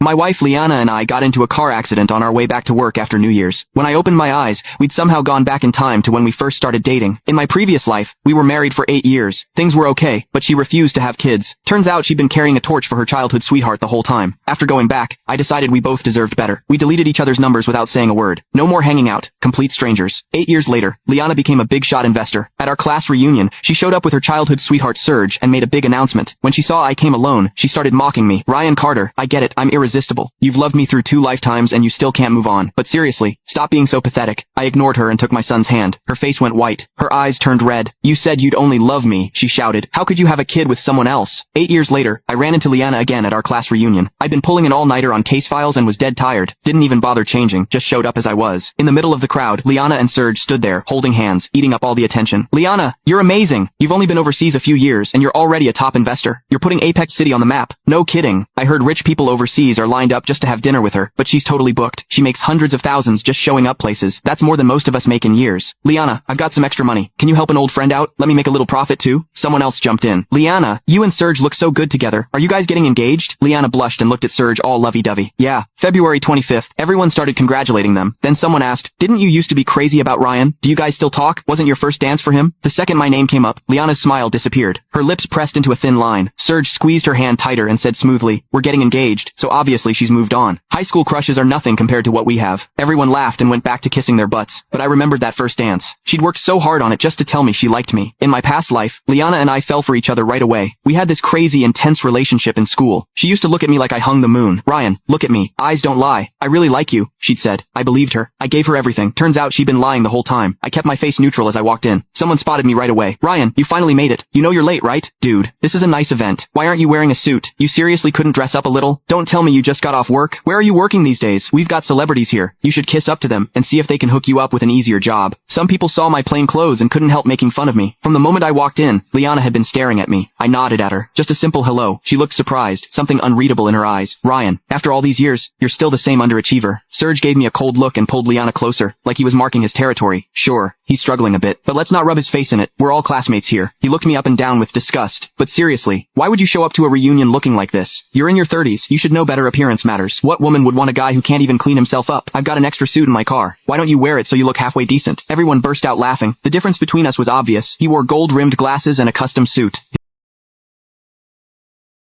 My wife Liana and I got into a car accident on our way back to work after New Year's. When I opened my eyes, we'd somehow gone back in time to when we first started dating. In my previous life, we were married for 8 years. Things were okay, but she refused to have kids. Turns out she'd been carrying a torch for her childhood sweetheart the whole time. After going back, I decided we both deserved better. We deleted each other's numbers without saying a word. No more hanging out. Complete strangers. 8 years later, Liana became a big shot investor. At our class reunion, she showed up with her childhood sweetheart Serge and made a big announcement. When she saw I came alone, she started mocking me. Ryan Carter, I get it, I'm irresistible. You've loved me through 2 lifetimes and you still can't move on. But seriously, stop being so pathetic. I ignored her and took my son's hand. Her face went white. Her eyes turned red. You said you'd only love me, she shouted. How could you have a kid with someone else? 8 years later, I ran into Liana again at our class reunion. I'd been pulling an all-nighter on case files and was dead tired. Didn't even bother changing, just showed up as I was. In the middle of the crowd, Liana and Serge stood there, holding hands, eating up all the attention. Liana, you're amazing. You've only been overseas a few years and you're already a top investor. You're putting Apex City on the map. No kidding. I heard rich people overseas are lined up just to have dinner with her, but she's totally booked. She makes hundreds of thousands just showing up places. That's more than most of us make in years. Liana, I've got some extra money. Can you help an old friend out? Let me make a little profit too? Someone else jumped in. Liana, you and Serge look so good together. Are you guys getting engaged? Liana blushed and looked at Serge all lovey-dovey. Yeah. February 25th. Everyone started congratulating them. Then someone asked, didn't you used to be crazy about Ryan? Do you guys still talk? Wasn't your first dance for him? The second my name came up, Liana's smile disappeared. Her lips pressed into a thin line. Serge squeezed her hand tighter and said smoothly, we're getting engaged, so obviously she's moved on. High school crushes are nothing compared to what we have. Everyone laughed and went back to kissing their butts. But I remembered that first dance. She'd worked so hard on it just to tell me she liked me. In my past life, Liana and I fell for each other right away. We had this crazy, intense relationship in school. She used to look at me like I hung the moon. Ryan, look at me. Eyes don't lie. I really like you, she'd said. I believed her. I gave her everything. Turns out she'd been lying the whole time. I kept my face neutral as I walked in. Someone spotted me right away. Ryan, you finally made it. You know you're late, right? Dude, this is a nice event. Why aren't you wearing a suit? You seriously couldn't dress up a little? Don't tell me you just got off work. Where are you working these days? We've got celebrities here. You should kiss up to them and see if they can hook you up with an easier job. Some people saw my plain clothes and couldn't help making fun of me. From the moment I walked in, Liana had been staring at me. I nodded at her. Just a simple hello. She looked surprised, something unreadable in her eyes. Ryan, after all these years, you're still the same underachiever. Serge gave me a cold look and pulled Liana closer, like he was marking his territory. Sure, he's struggling a bit, but let's not rub his face in it. We're all classmates here. He looked me up and down with disgust. But seriously, why would you show up to a reunion looking like this? You're in your 30s. You should know better. Appearance matters. What woman would want a guy who can't even clean himself up? I've got an extra suit in my car. Why don't you wear it so you look halfway decent? Everyone burst out laughing. The difference between us was obvious. He wore gold-rimmed glasses and a custom suit.